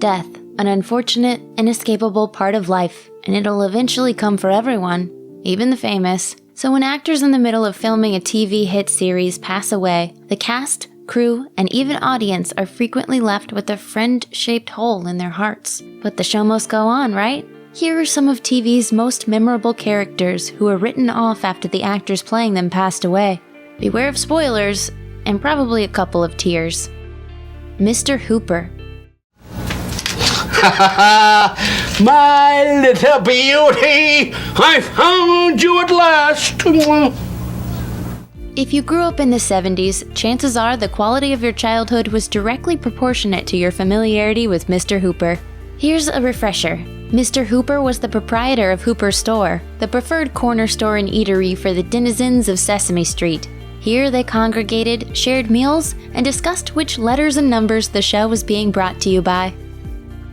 death, an unfortunate, inescapable part of life, and it'll eventually come for everyone, even the famous. So when actors in the middle of filming a TV hit series pass away, the cast, crew, and even audience are frequently left with a friend-shaped hole in their hearts. But the show must go on, right? Here are some of TV's most memorable characters who were written off after the actors playing them passed away. Beware of spoilers, and probably a couple of tears. Mr. Hooper. My little beauty, I found you at last. If you grew up in the 70s, chances are the quality of your childhood was directly proportionate to your familiarity with Mr. Hooper. Here's a refresher. Mr. Hooper was the proprietor of Hooper's Store, the preferred corner store and eatery for the denizens of Sesame Street. Here they congregated, shared meals, and discussed which letters and numbers the show was being brought to you by.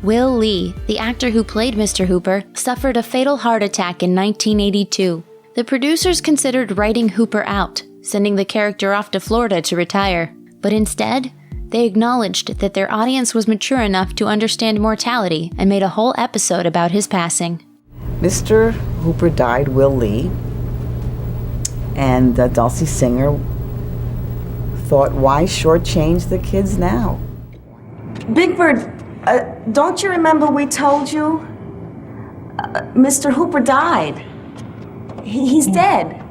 Will Lee, the actor who played Mr. Hooper, suffered a fatal heart attack in 1982. The producers considered writing Hooper out, sending the character off to Florida to retire. But instead, they acknowledged that their audience was mature enough to understand mortality and made a whole episode about his passing. Mr. Hooper died, Will Lee, and Dulcie Singer thought, why shortchange the kids now? Big Bird, don't you remember we told you Mr. Hooper died? He's dead.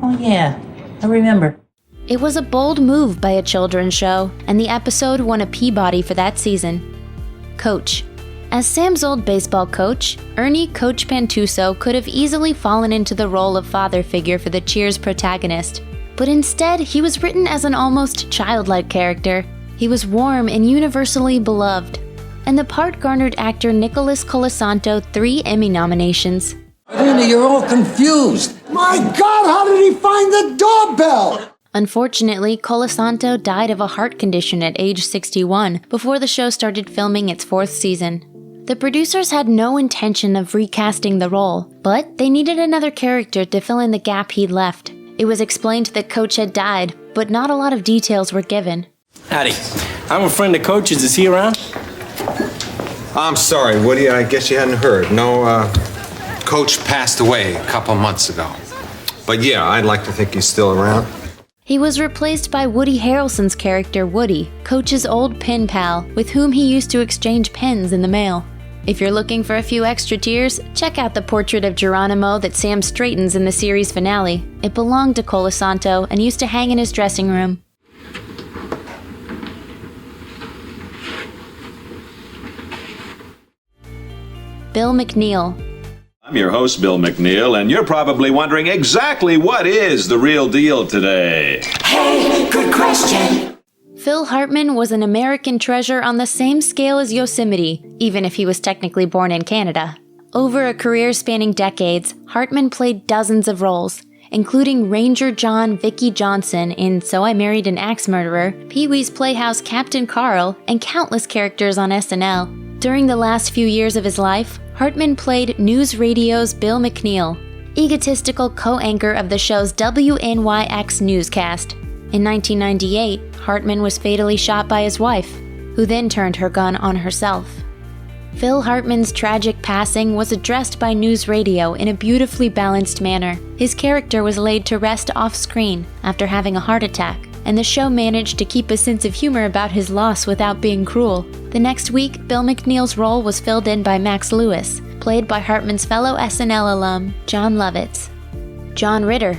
Oh yeah, I remember. It was a bold move by a children's show, and the episode won a Peabody for that season. Coach. As Sam's old baseball coach, Ernie Coach Pantuso could have easily fallen into the role of father figure for the Cheers protagonist. But instead, he was written as an almost childlike character. He was warm and universally beloved. And the part garnered actor Nicholas Colasanto 3 Emmy nominations. Rena, you're all confused. My God, how did he find the doorbell? Unfortunately, Colasanto died of a heart condition at age 61 before the show started filming its 4th season. The producers had no intention of recasting the role, but they needed another character to fill in the gap he'd left. It was explained that Coach had died, but not a lot of details were given. Howdy. I'm a friend of Coach's. Is he around? I'm sorry, Woody. I guess you hadn't heard. No, Coach passed away a couple months ago. But yeah, I'd like to think he's still around. He was replaced by Woody Harrelson's character Woody, Coach's old pen pal, with whom he used to exchange pens in the mail. If you're looking for a few extra tears, check out the portrait of Geronimo that Sam straightens in the series finale. It belonged to Colasanto and used to hang in his dressing room. Bill McNeal. I'm your host, Bill McNeal, and you're probably wondering exactly what is the real deal today. Hey, good question. Phil Hartman was an American treasure on the same scale as Yosemite, even if he was technically born in Canada. Over a career spanning decades, Hartman played dozens of roles, including Ranger John Vicky Johnson in So I Married an Axe Murderer, Pee-wee's Playhouse Captain Carl, and countless characters on SNL. During the last few years of his life, Hartman played News Radio's Bill McNeal, egotistical co-anchor of the show's WNYX newscast. In 1998, Hartman was fatally shot by his wife, who then turned her gun on herself. Phil Hartman's tragic passing was addressed by News Radio in a beautifully balanced manner. His character was laid to rest off-screen after having a heart attack, and the show managed to keep a sense of humor about his loss without being cruel. The next week, Bill McNeal's role was filled in by Max Lewis, played by Hartman's fellow SNL alum, Jon Lovitz. John Ritter.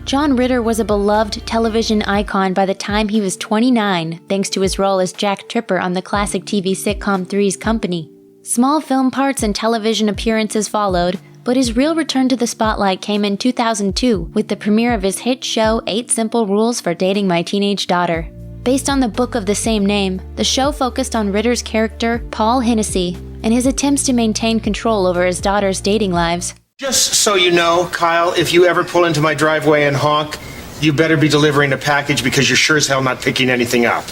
John Ritter was a beloved television icon by the time he was 29, thanks to his role as Jack Tripper on the classic TV sitcom Three's Company. Small film parts and television appearances followed, but his real return to the spotlight came in 2002 with the premiere of his hit show 8 Simple Rules for Dating My Teenage Daughter. Based on the book of the same name, the show focused on Ritter's character, Paul Hennessy, and his attempts to maintain control over his daughter's dating lives. Just so you know, Kyle, if you ever pull into my driveway and honk, you better be delivering a package because you're sure as hell not picking anything up.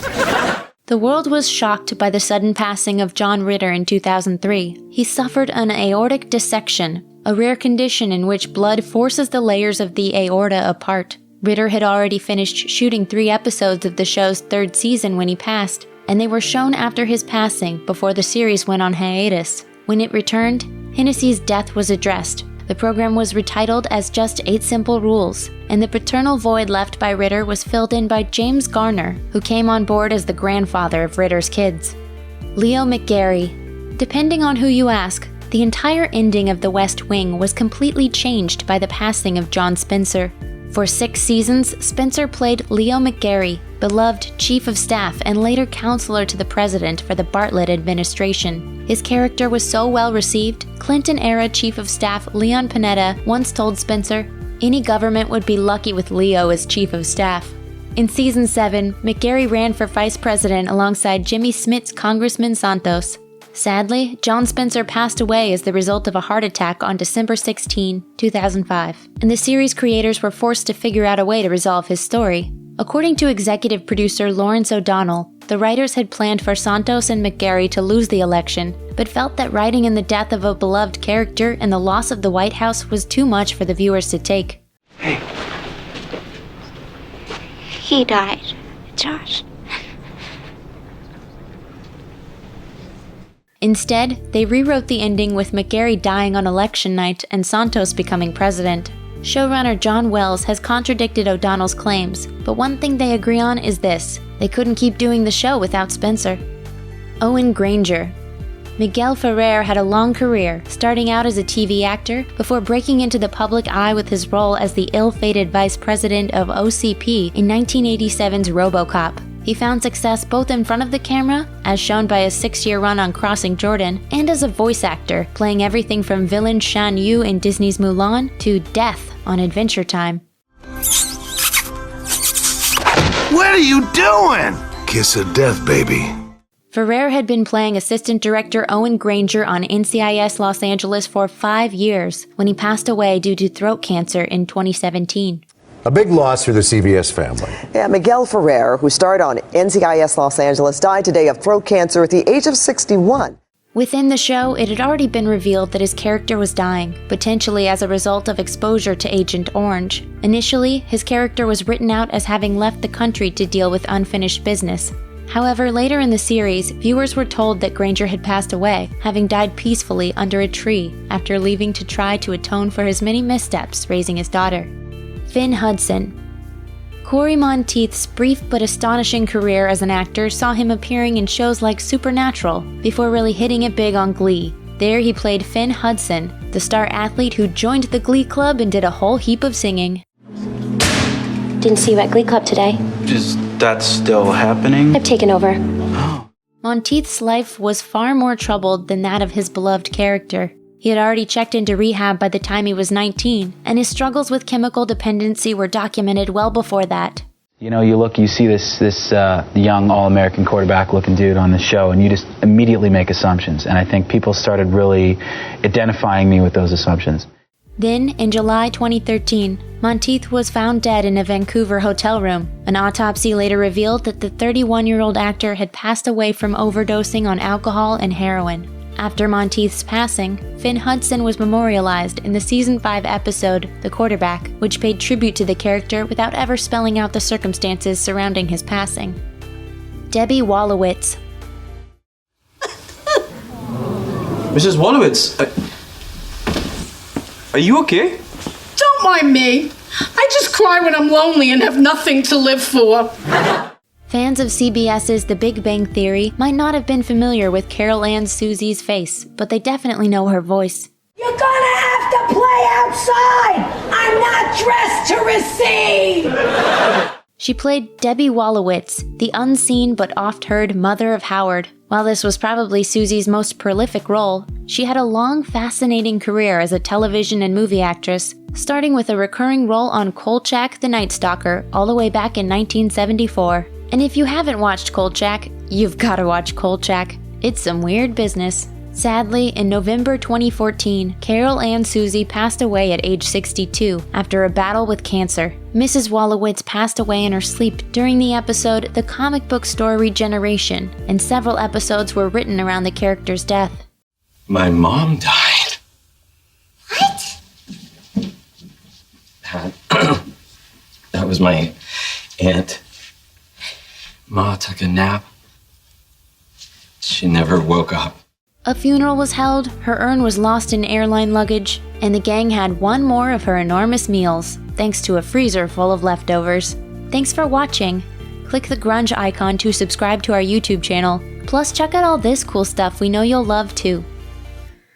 The world was shocked by the sudden passing of John Ritter in 2003. He suffered an aortic dissection, a rare condition in which blood forces the layers of the aorta apart. Ritter had already finished shooting 3 episodes of the show's 3rd season when he passed, and they were shown after his passing before the series went on hiatus. When it returned, Hennessy's death was addressed. The program was retitled as just 8 Simple Rules, and the paternal void left by Ritter was filled in by James Garner, who came on board as the grandfather of Ritter's kids. Leo McGarry. Depending on who you ask, the entire ending of The West Wing was completely changed by the passing of John Spencer. For 6 seasons, Spencer played Leo McGarry, beloved chief of staff and later counselor to the president for the Bartlett administration. His character was so well received, Clinton-era chief of staff Leon Panetta once told Spencer, "Any government would be lucky with Leo as chief of staff." In season 7, McGarry ran for vice president alongside Jimmy Smits' Congressman Santos. Sadly, John Spencer passed away as the result of a heart attack on December 16, 2005, and the series creators were forced to figure out a way to resolve his story. According to executive producer Lawrence O'Donnell, the writers had planned for Santos and McGarry to lose the election, but felt that writing in the death of a beloved character and the loss of the White House was too much for the viewers to take. Hey. He died, Josh. Instead, they rewrote the ending with McGarry dying on election night and Santos becoming president. Showrunner John Wells has contradicted O'Donnell's claims, but one thing they agree on is this: they couldn't keep doing the show without Spencer. Owen Granger. Miguel Ferrer had a long career, starting out as a TV actor before breaking into the public eye with his role as the ill-fated vice president of OCP in 1987's RoboCop. He found success both in front of the camera, as shown by a 6-year run on Crossing Jordan, and as a voice actor, playing everything from villain Shan Yu in Disney's Mulan to Death on Adventure Time. What are you doing? Kiss of death, baby. Ferrer had been playing assistant director Owen Granger on NCIS Los Angeles for 5 years when he passed away due to throat cancer in 2017. A big loss for the CBS family. Yeah, Miguel Ferrer, who starred on NCIS Los Angeles, died today of throat cancer at the age of 61. Within the show, it had already been revealed that his character was dying, potentially as a result of exposure to Agent Orange. Initially, his character was written out as having left the country to deal with unfinished business. However, later in the series, viewers were told that Granger had passed away, having died peacefully under a tree after leaving to try to atone for his many missteps raising his daughter. Finn Hudson. Corey Monteith's brief but astonishing career as an actor saw him appearing in shows like Supernatural, before really hitting it big on Glee. There he played Finn Hudson, the star athlete who joined the Glee Club and did a whole heap of singing. Didn't see you at Glee Club today. Is that still happening? I've taken over. Oh. Monteith's life was far more troubled than that of his beloved character. He had already checked into rehab by the time he was 19, and his struggles with chemical dependency were documented well before that. You know, you see this young All-American quarterback-looking dude on the show, and you just immediately make assumptions. And I think people started really identifying me with those assumptions. Then, in July 2013, Monteith was found dead in a Vancouver hotel room. An autopsy later revealed that the 31-year-old actor had passed away from overdosing on alcohol and heroin. After Monteith's passing, Finn Hudson was memorialized in the Season 5 episode, The Quarterback, which paid tribute to the character without ever spelling out the circumstances surrounding his passing. Debbie Wolowitz. Mrs. Wolowitz, are you okay? Don't mind me. I just cry when I'm lonely and have nothing to live for. Fans of CBS's The Big Bang Theory might not have been familiar with Carol Ann Susie's face, but they definitely know her voice. You're gonna have to play outside! I'm not dressed to receive! She played Debbie Wolowitz, the unseen but oft-heard mother of Howard. While this was probably Susie's most prolific role, she had a long, fascinating career as a television and movie actress, starting with a recurring role on Kolchak the Night Stalker all the way back in 1974. And if you haven't watched Kolchak, you've gotta watch Kolchak. It's some weird business. Sadly, in November 2014, Carol Ann Susie passed away at age 62 after a battle with cancer. Mrs. Wolowitz passed away in her sleep during the episode The Comic Book Store Regeneration, and several episodes were written around the character's death. My mom died. What? That was my aunt. Ma took a nap She never woke up. A funeral was held, her urn was lost in airline luggage, and the gang had one more of her enormous meals, thanks to a freezer full of leftovers. Thanks for watching. Click the grunge icon to subscribe to our YouTube channel. Plus, check out all this cool stuff we know you'll love too.